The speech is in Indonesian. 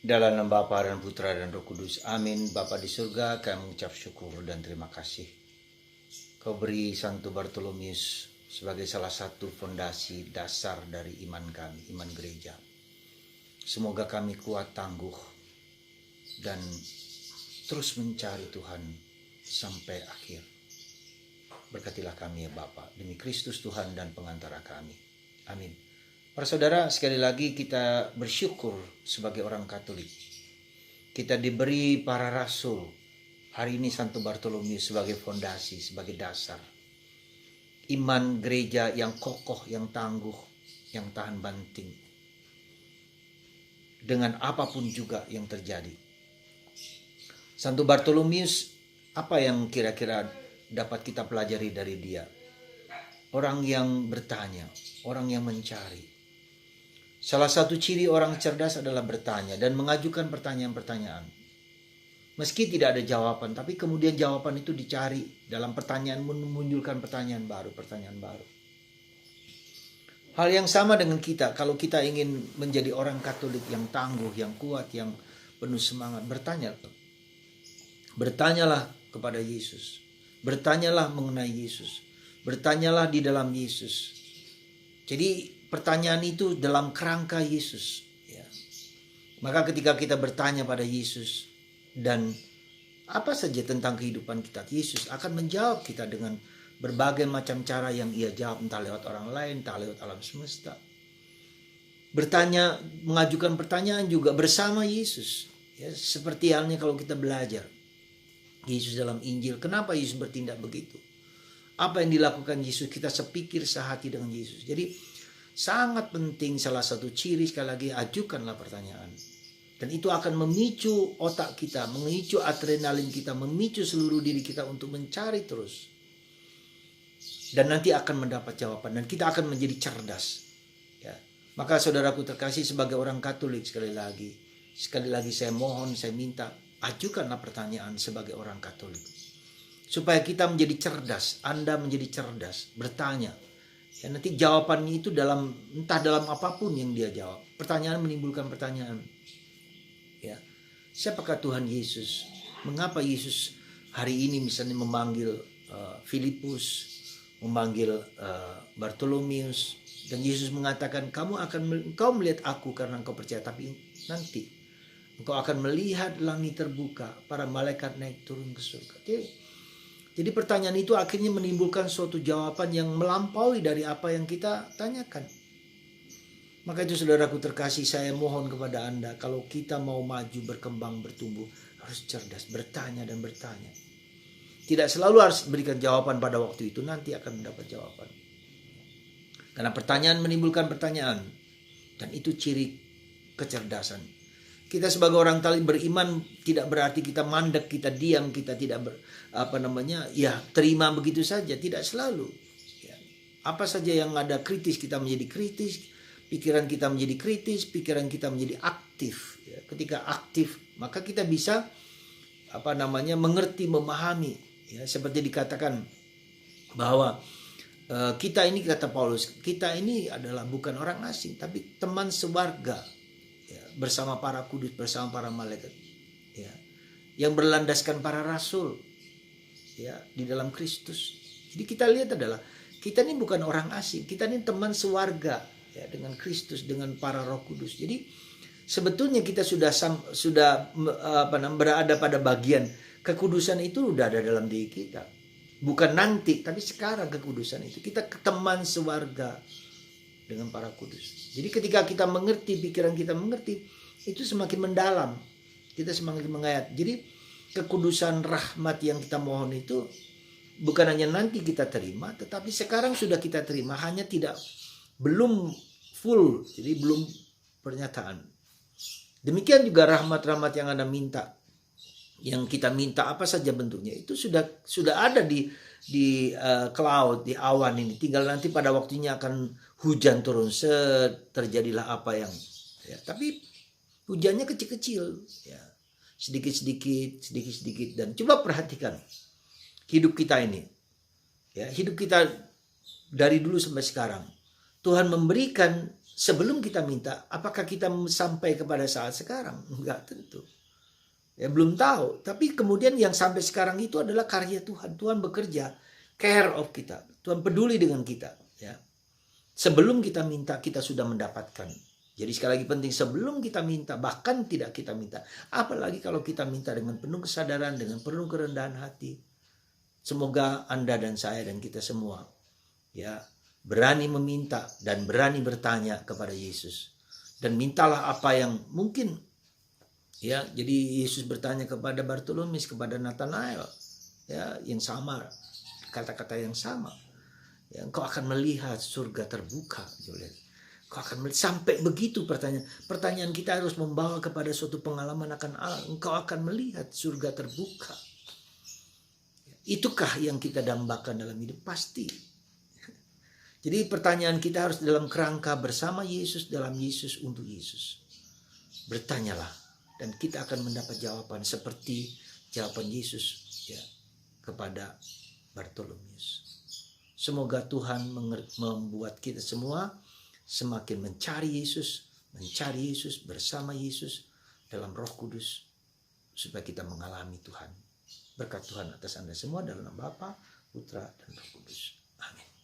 Dalam nama Bapa dan Putra dan Roh Kudus. Amin. Bapa di surga, kami mengucap syukur dan terima kasih. Kau beri Santo Bartolomeus sebagai salah satu fondasi dasar dari iman kami, iman gereja. Semoga kami kuat, tangguh, dan terus mencari Tuhan sampai akhir. Berkatilah kami ya Bapa, demi Kristus Tuhan dan pengantara kami. Amin. Para saudara, sekali lagi kita bersyukur sebagai orang Katolik. Kita diberi para rasul. Hari ini Santo Bartolomeus sebagai fondasi, sebagai dasar. Iman gereja yang kokoh, yang tangguh, yang tahan banting. Dengan apapun juga yang terjadi. Santo Bartolomeus, apa yang kira-kira dapat kita pelajari dari dia? Orang yang bertanya, orang yang mencari. Salah satu ciri orang cerdas adalah bertanya dan mengajukan pertanyaan-pertanyaan. Meski tidak ada jawaban, tapi kemudian jawaban itu dicari dalam pertanyaan, memunculkan pertanyaan baru. Hal yang sama dengan kita, kalau kita ingin menjadi orang Katolik yang tangguh, yang kuat, yang penuh semangat, bertanyalah kepada Yesus. Bertanyalah mengenai Yesus. Bertanyalah di dalam Yesus. Jadi pertanyaan itu dalam kerangka Yesus. Ya. Maka ketika kita bertanya pada Yesus dan apa saja tentang kehidupan kita, Yesus akan menjawab kita dengan berbagai macam cara yang ia jawab, entah lewat orang lain, entah lewat alam semesta. Bertanya, mengajukan pertanyaan juga bersama Yesus. Ya, seperti halnya kalau kita belajar Yesus dalam Injil, kenapa Yesus bertindak begitu? Apa yang dilakukan Yesus, kita sepikir sehati dengan Yesus. Jadi sangat penting, salah satu ciri, sekali lagi, ajukanlah pertanyaan. Dan itu akan memicu otak kita, memicu adrenalin kita, memicu seluruh diri kita untuk mencari terus. Dan nanti akan mendapat jawaban dan kita akan menjadi cerdas. Ya. Maka saudaraku terkasih, sebagai orang Katolik, sekali lagi saya mohon, saya minta, ajukanlah pertanyaan sebagai orang Katolik. Supaya kita menjadi cerdas, Anda menjadi cerdas, bertanya. Ya, nanti jawabannya itu entah dalam apapun yang dia jawab. Pertanyaan menimbulkan pertanyaan. Ya, siapakah Tuhan Yesus? Mengapa Yesus hari ini misalnya memanggil Filipus, memanggil Bartolomeus, dan Yesus mengatakan, engkau melihat aku karena engkau percaya, tapi nanti engkau akan melihat langit terbuka, para malaikat naik turun ke surga. Jadi pertanyaan itu akhirnya menimbulkan suatu jawaban yang melampaui dari apa yang kita tanyakan. Maka itu saudaraku terkasih, saya mohon kepada Anda, kalau kita mau maju, berkembang, bertumbuh, harus cerdas, bertanya dan bertanya. Tidak selalu harus berikan jawaban pada waktu itu, nanti akan mendapat jawaban. Karena pertanyaan menimbulkan pertanyaan, dan itu ciri kecerdasan. Kita sebagai orang Katolik beriman tidak berarti kita mandek, kita diam, kita tidak terima begitu saja. Tidak selalu. Ya. Apa saja yang ada kritis, kita menjadi kritis, pikiran kita menjadi kritis, pikiran kita menjadi aktif. Ya. Ketika aktif, maka kita bisa mengerti, memahami. Ya. Seperti dikatakan bahwa kita ini, kata Paulus, kita ini adalah bukan orang asing, tapi teman sewarga. Bersama para kudus, bersama para malaikat, ya, yang berlandaskan para rasul, ya, di dalam Kristus. Jadi kita lihat adalah kita ini bukan orang asing, kita ini teman sewarga, ya, dengan Kristus, dengan para Roh Kudus. Jadi sebetulnya kita sudah berada pada bagian kekudusan itu udah ada dalam diri kita, bukan nanti, tapi sekarang kekudusan itu kita teman sewarga dengan para kudus. Jadi ketika kita mengerti, pikiran kita mengerti, itu semakin mendalam, kita semakin mengayat. Jadi kekudusan rahmat yang kita mohon itu bukan hanya nanti kita terima, tetapi sekarang sudah kita terima, hanya belum full, jadi belum pernyataan. Demikian juga rahmat-rahmat yang Anda minta, yang kita minta apa saja bentuknya, itu sudah ada di cloud, di awan ini. Tinggal nanti pada waktunya akan hujan turun, terjadilah apa yang, ya. Tapi hujannya kecil-kecil, ya, sedikit-sedikit, dan coba perhatikan hidup kita ini, ya, hidup kita dari dulu sampai sekarang. Tuhan memberikan sebelum kita minta, apakah kita sampai kepada saat sekarang? Enggak tentu. Ya belum tahu. Tapi kemudian yang sampai sekarang itu adalah karya Tuhan. Tuhan bekerja, care of kita. Tuhan peduli dengan kita. Ya. Sebelum kita minta, kita sudah mendapatkan. Jadi sekali lagi penting, sebelum kita minta, bahkan tidak kita minta. Apalagi kalau kita minta dengan penuh kesadaran, dengan penuh kerendahan hati. Semoga Anda dan saya dan kita semua ya berani meminta dan berani bertanya kepada Yesus. Dan mintalah apa yang mungkin. Ya, jadi Yesus bertanya kepada Bartolomeus, kepada Nathanael, ya, yang sama, kata-kata yang sama. Ya, engkau akan melihat surga terbuka, Julian. Engkau akan melihat, sampai begitu pertanyaan. Pertanyaan kita harus membawa kepada suatu pengalaman akan Allah. Engkau akan melihat surga terbuka. Itukah yang kita dambakan dalam hidup? Pasti. Jadi pertanyaan kita harus dalam kerangka bersama Yesus, dalam Yesus, untuk Yesus. Bertanyalah dan kita akan mendapat jawaban seperti jawaban Yesus ya kepada Bartolomeus. Semoga Tuhan membuat kita semua semakin mencari Yesus bersama Yesus dalam Roh Kudus supaya kita mengalami Tuhan. Berkat Tuhan atas Anda semua dalam nama Bapa, Putra, dan Roh Kudus. Amin.